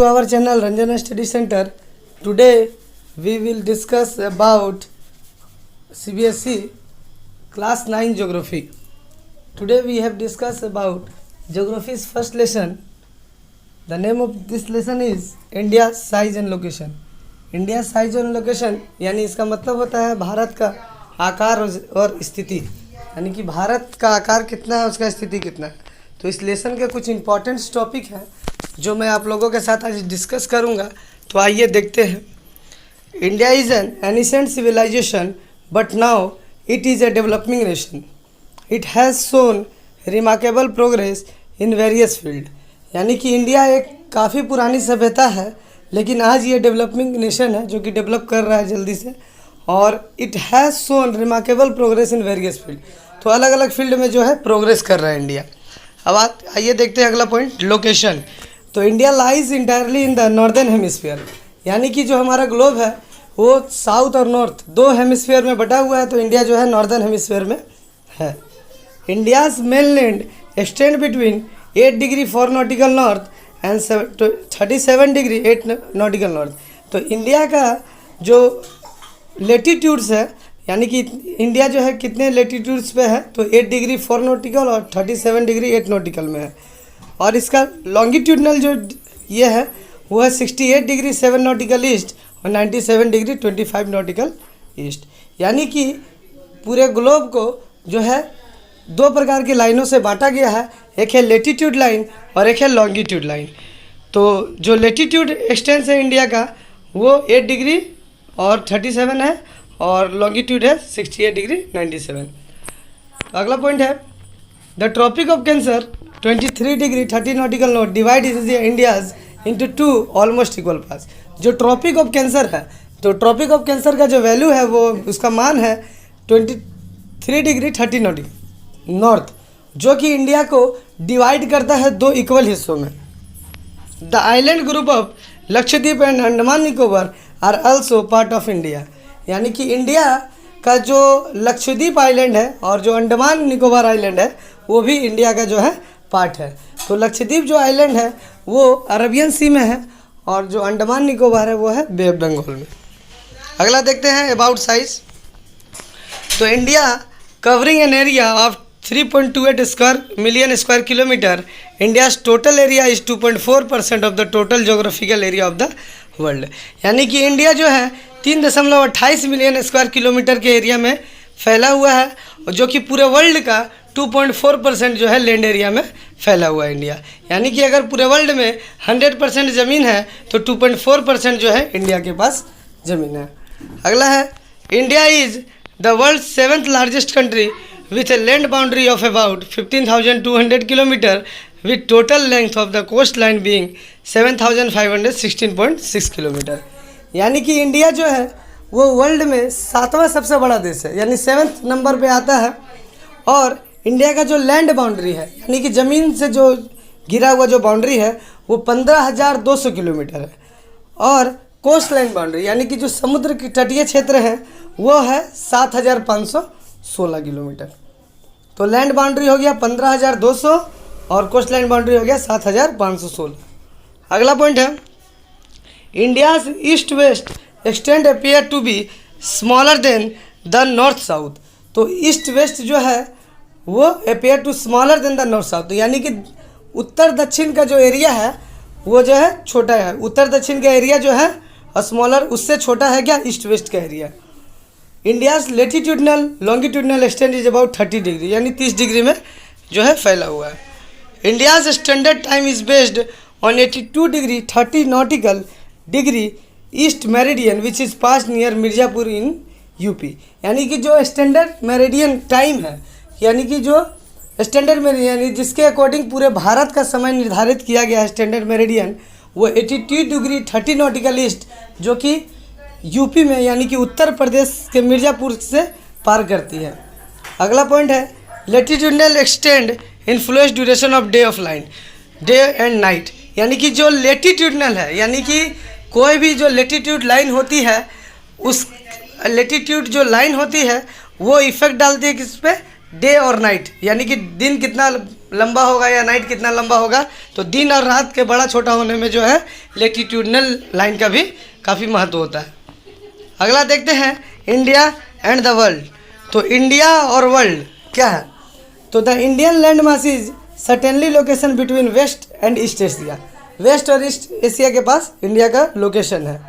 to our channel Ranjana Study Center. Today we will discuss about CBSE class 9 geography. Today we have discussed about geography's first lesson. The name of this lesson is India size and location. India size और location यानी इसका मतलब होता है भारत का आकार और स्थिति, यानी कि भारत का आकार कितना है, उसका स्थिति कितना है। तो इस लेसन के कुछ इंपॉर्टेंट टॉपिक हैं जो मैं आप लोगों के साथ आज डिस्कस करूंगा। तो आइए देखते हैं। India is an ancient civilisation but now it is a developing nation. It has shown remarkable progress in various field, यानी कि इंडिया एक काफ़ी पुरानी सभ्यता है लेकिन आज ये डेवलपिंग नेशन है जो कि डेवलप कर रहा है जल्दी से। और it has shown remarkable progress in various field, तो अलग अलग फील्ड में जो है प्रोग्रेस कर रहा है इंडिया। अब आइए देखते हैं अगला पॉइंट, लोकेशन। तो India lies entirely in the northern hemisphere, यानी कि जो हमारा ग्लोब है वो साउथ और नॉर्थ दो हेमिस्फीयर में बटा हुआ है। तो इंडिया जो है नॉर्दर्न हेमिस्फीयर में है। India's mainland extend between 8 degree 4 nautical north and 37 degree 8 nautical north. तो इंडिया का जो लेटीट्यूड्स है, यानी कि इंडिया जो है कितने लेटीट्यूड्स पे है, तो 8 डिग्री 4 नॉटिकल और 37 डिग्री 8 नॉटिकल में है। और इसका लॉन्गिट्यूडनल जो ये है वो है 68 डिग्री 7 नॉटिकल ईस्ट और 97 डिग्री 25 नॉटिकल ईस्ट। यानी कि पूरे ग्लोब को जो है दो प्रकार की लाइनों से बांटा गया है, एक है लेटीट्यूड लाइन और एक है लॉन्गिट्यूड लाइन। तो जो लेटीट्यूड एक्सटेंस है इंडिया का वो 8 डिग्री और 37 है और लॉन्गिट्यूड है 68 डिग्री 97। अगला पॉइंट है the tropic of cancer 23 degree 30 nautical north divide India's into 2 almost equal parts. जो ट्रॉपिक ऑफ कैंसर है, तो ट्रॉपिक ऑफ कैंसर का जो वैल्यू है वो उसका मान है 23 डिग्री 30 नॉटिकल नॉर्थ, जो कि इंडिया को डिवाइड करता है दो इक्वल हिस्सों में। The island group of Lakshadweep and Andaman Nicobar are also part of India, यानी कि इंडिया का जो लक्षद्वीप आइलैंड है और जो अंडमान निकोबार आइलैंड है वो भी इंडिया का जो है पार्ट है। तो लक्षद्वीप जो आइलैंड है वो अरबियन सी में है और जो अंडमान निकोबार है वो है बे ऑफ बंगाल में। अगला देखते हैं अबाउट साइज। तो India covering an area of 3.28 square million square kilometre, India's total area is 2.4% of the total geographical area of the world, यानी कि इंडिया जो है 3.28 मिलियन स्क्वायर किलोमीटर के एरिया में फैला हुआ है, और जो कि पूरे वर्ल्ड का 2.4% जो है लैंड एरिया में फैला हुआ है इंडिया। यानी कि अगर पूरे वर्ल्ड में 100% ज़मीन है तो 2.4% जो है इंडिया के पास ज़मीन है। अगला है India is the world 7th largest country with a land boundary of about 15,200 km with total length of the coastline being 7,516.6 km। यानी कि इंडिया जो है वो वर्ल्ड में 7वां सबसे बड़ा देश है, यानी 7th नंबर पे आता है। और इंडिया का जो लैंड बाउंड्री है, यानी कि ज़मीन से जो घिरा हुआ जो बाउंड्री है वो 15,200 किलोमीटर है। और कोस्ट लाइन बाउंड्री यानी कि जो समुद्र के तटीय क्षेत्र है वो है 7,516 किलोमीटर। तो लैंड बाउंड्री हो गया 15,200 और कोस्ट लाइन बाउंड्री हो गया 7,516। अगला पॉइंट है India's east west extend appear to be smaller than the north south. तो ईस्ट वेस्ट जो है वो appear to smaller than the north south, यानी कि उत्तर दक्षिण का जो एरिया है वो जो है छोटा है। उत्तर दक्षिण का एरिया जो है स्मॉलर उससे छोटा है क्या, ईस्ट वेस्ट का area. India's latitudinal longitudinal extend is about 30 degree, यानी 30 डिग्री में जो है फैला हुआ है। India's standard time is based on 82 degree 30 nautical degree east meridian which is pass near Mirzapur in UP. यानी कि जो स्टैंडर्ड मेरिडियन टाइम है, यानी कि जो स्टैंडर्ड मेरिडियन यानी जिसके अकॉर्डिंग पूरे भारत का समय निर्धारित किया गया है स्टैंडर्ड मेरिडियन, वो 82 डिग्री 30 नॉटिकल ईस्ट जो कि यूपी में यानी कि उत्तर प्रदेश के मिर्ज़ापुर से पार करती है। अगला पॉइंट है latitudinal extend influence duration of day of line day and night, यानी कि जो लेटीट्यूडनल है, यानी कि कोई भी जो लेटीट्यूड लाइन होती है उस लेटीट्यूड जो लाइन होती है वो इफेक्ट डालती है किस पे, डे और नाइट, यानी कि दिन कितना लंबा होगा या नाइट कितना लंबा होगा, तो दिन और रात के बड़ा छोटा होने में जो है लेटिट्यूडनल लाइन का भी काफ़ी महत्व होता है। अगला देखते हैं इंडिया एंड द वर्ल्ड। तो इंडिया और वर्ल्ड क्या है, तो the Indian land mass is certainly location between west and east Asia. West और ईस्ट एशिया के पास इंडिया का लोकेशन है।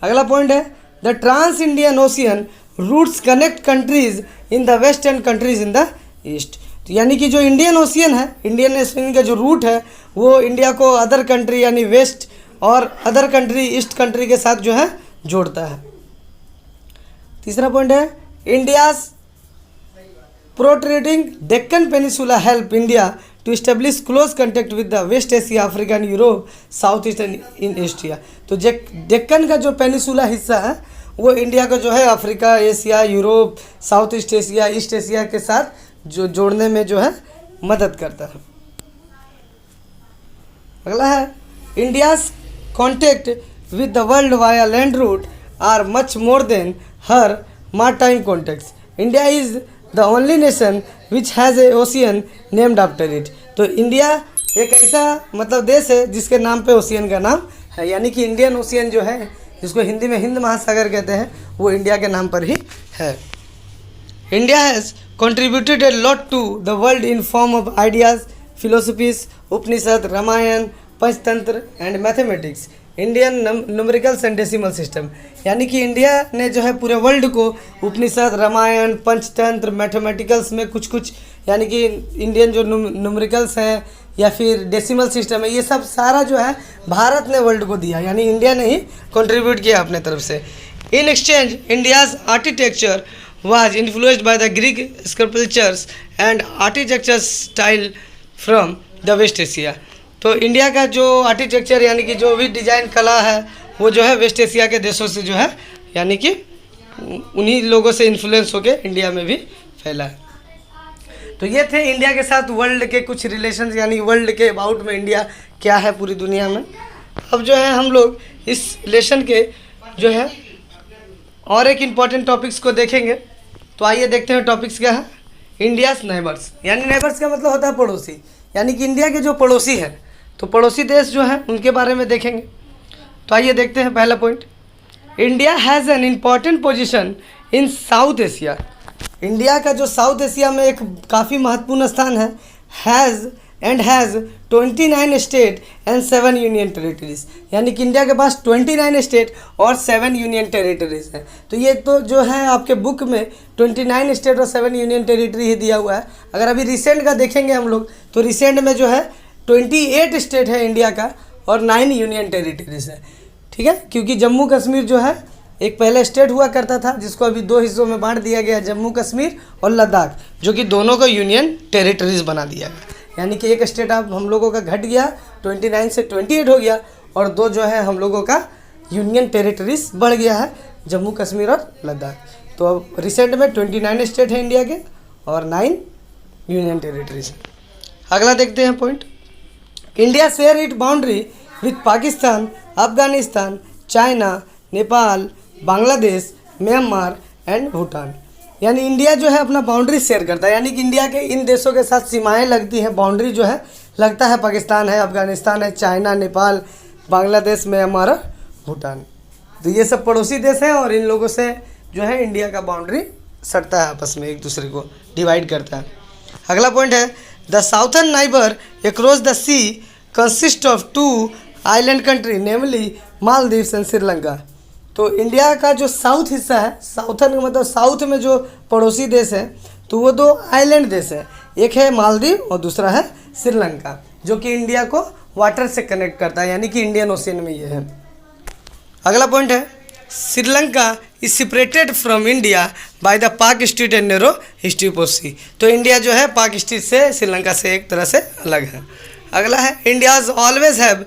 अगला पॉइंट है the trans Indian ocean routes connect countries in the west and countries in the east. तो यानी कि जो इंडियन ओशियन है, इंडियन ओशियन का जो रूट है वो इंडिया को अदर कंट्री यानी वेस्ट और अदर कंट्री ईस्ट कंट्री के साथ जो है जोड़ता है। तीसरा पॉइंट है India's protruding Deccan peninsula help India to establish close contact with the West Asia, Africa and Europe, south east and in Asia. तो डेक्कन का जो पेनिसुला हिस्सा है वो इंडिया को जो है Africa, Asia, Europe, south east Asia, east Asia के साथ जो जोड़ने में जो है मदद करता है। अगला है India's contact with the world via land route are much more than her maritime contacts. India is the only nation which has a ocean named after it. तो इंडिया एक ऐसा मतलब देश है जिसके नाम पे ओशियन का नाम है, यानी कि इंडियन ओशियन जो है जिसको हिंदी में हिंद महासागर कहते हैं वो इंडिया के नाम पर ही है। India has contributed a lot to the world in form of ideas, philosophies, Upanishad, Ramayana, Panchatantra and mathematics, Indian numericals and decimal system. यानी कि इंडिया ने जो है पूरे वर्ल्ड को उपनिषद, रामायण, पंचतंत्र, मैथमेटिकल्स में कुछ यानी कि इंडियन जो न्यूमेरिकल्स हैं या फिर डेसिमल सिस्टम है, ये सब सारा जो है भारत ने वर्ल्ड को दिया, यानी इंडिया ने ही कंट्रीब्यूट किया अपने तरफ से। In exchange India's architecture was influenced by the Greek sculptures and architecture style from the West Asia। तो इंडिया का जो आर्किटेक्चर यानी कि जो भी डिज़ाइन कला है वो जो है वेस्ट एशिया के देशों से जो है यानी कि उन्हीं लोगों से इन्फ्लुएंस होके इंडिया में भी फैला है। तो ये थे इंडिया के साथ वर्ल्ड के कुछ रिलेशंस, यानी वर्ल्ड के अबाउट में इंडिया क्या है पूरी दुनिया में। अब जो है हम लोग इस लेसन के जो है और एक इम्पॉर्टेंट टॉपिक्स को देखेंगे। तो आइए देखते हैं टॉपिक्स क्या है। इंडियाज़ नेबर्स, यानी नेबर्स का मतलब होता है पड़ोसी, यानी कि इंडिया के जो पड़ोसी हैं, तो पड़ोसी देश जो हैं उनके बारे में देखेंगे। तो आइए देखते हैं पहला point, India has an important position in south Asia. India का जो साउथ एशिया में एक काफ़ी महत्वपूर्ण स्थान है, has 29 state and 7 union territories, यानी कि इंडिया के पास 29 स्टेट और 7 यूनियन टेरिटरीज हैं। तो ये तो जो है आपके बुक में 29 स्टेट और 7 यूनियन टेरिटरी ही दिया हुआ है। अगर अभी रिसेंट का देखेंगे हम लोग तो रिसेंट में जो है 28 स्टेट है इंडिया का और 9 यूनियन टेरिटरीज है, ठीक है। क्योंकि जम्मू कश्मीर जो है एक पहले स्टेट हुआ करता था जिसको अभी 2 हिस्सों में बांट दिया गया, जम्मू कश्मीर और लद्दाख, जो कि दोनों को यूनियन टेरिटरीज बना दिया गया। यानी कि एक स्टेट आप हम लोगों का घट गया, 29 से 28 हो गया, और 2 जो है हम लोगों का यूनियन टेरिटरीज बढ़ गया है, जम्मू कश्मीर और लद्दाख। तो अब रिसेंट में 29 स्टेट है इंडिया के और 9 यूनियन टेरिटरीज। अगला देखते हैं point, India share it boundary with Pakistan, Afghanistan, China, Nepal, Bangladesh, Myanmar and Bhutan. यानी इंडिया जो है अपना बाउंड्री शेयर करता है, यानी कि इंडिया के इन देशों के साथ सीमाएं लगती हैं, बाउंड्री जो है लगता है, पाकिस्तान है, अफगानिस्तान है, चाइना, नेपाल, बांग्लादेश, म्यांमार और भूटान। तो ये सब पड़ोसी देश हैं और इन लोगों से जो है इंडिया का बाउंड्री सटता है, आपस में एक दूसरे को डिवाइड करता है। अगला पॉइंट है the southern neighbour across the sea consist of 2 island country namely Maldives and Sri Lanka. तो इंडिया का जो साउथ हिस्सा है, साउथर्न मतलब साउथ में जो पड़ोसी देश है, तो वो 2 आइलैंड देश है, एक है मालदीव और दूसरा है श्रीलंका, जो कि इंडिया को वाटर से कनेक्ट करता है, यानी कि इंडियन ओशियन में ये है। अगला पॉइंट है Sri Lanka is separated from India by the पाक street and narrow strip of सी। तो इंडिया जो है पाक स्ट्रीट से श्रीलंका से एक तरह से अलग है। अगला है India's always have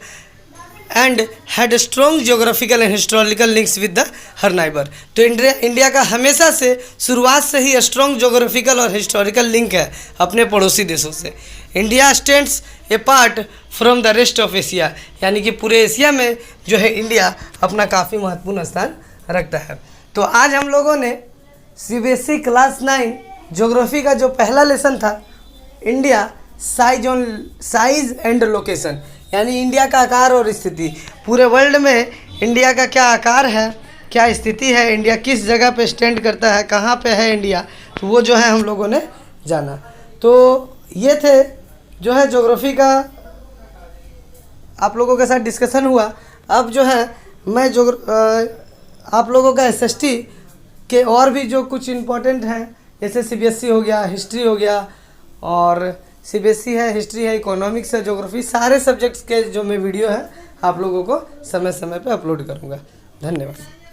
and had strong geographical and historical links with the her neighbour. तो इंडिया का हमेशा से शुरुआत से ही स्ट्रॉन्ग जियोग्राफिकल और हिस्टोरिकल लिंक है अपने पड़ोसी देशों से। India stands A part from the rest of Asia, यानी कि पूरे एशिया में जो है इंडिया अपना काफ़ी महत्वपूर्ण स्थान रखता है। तो आज हम लोगों ने CBSE क्लास 9 ज्योग्राफी का जो पहला लेसन था इंडिया साइज एंड लोकेशन, यानी इंडिया का आकार और स्थिति। पूरे वर्ल्ड में इंडिया का क्या आकार है, क्या स्थिति है, इंडिया किस जगह पे स्टैंड करता है, कहाँ पे है इंडिया, तो वो जो है हम लोगों ने जाना। तो ये थे जो है ज्योग्राफी का आप लोगों के साथ डिस्कशन हुआ। अब जो है मैं आप लोगों का एसएसटी के और भी जो कुछ इम्पोर्टेंट हैं, जैसे सीबीएसई हो गया, हिस्ट्री हो गया, और सीबीएसई है, हिस्ट्री है, इकोनॉमिक्स है, ज्योग्राफी, सारे सब्जेक्ट्स के जो मैं वीडियो है आप लोगों को समय समय पे अपलोड करूँगा। धन्यवाद।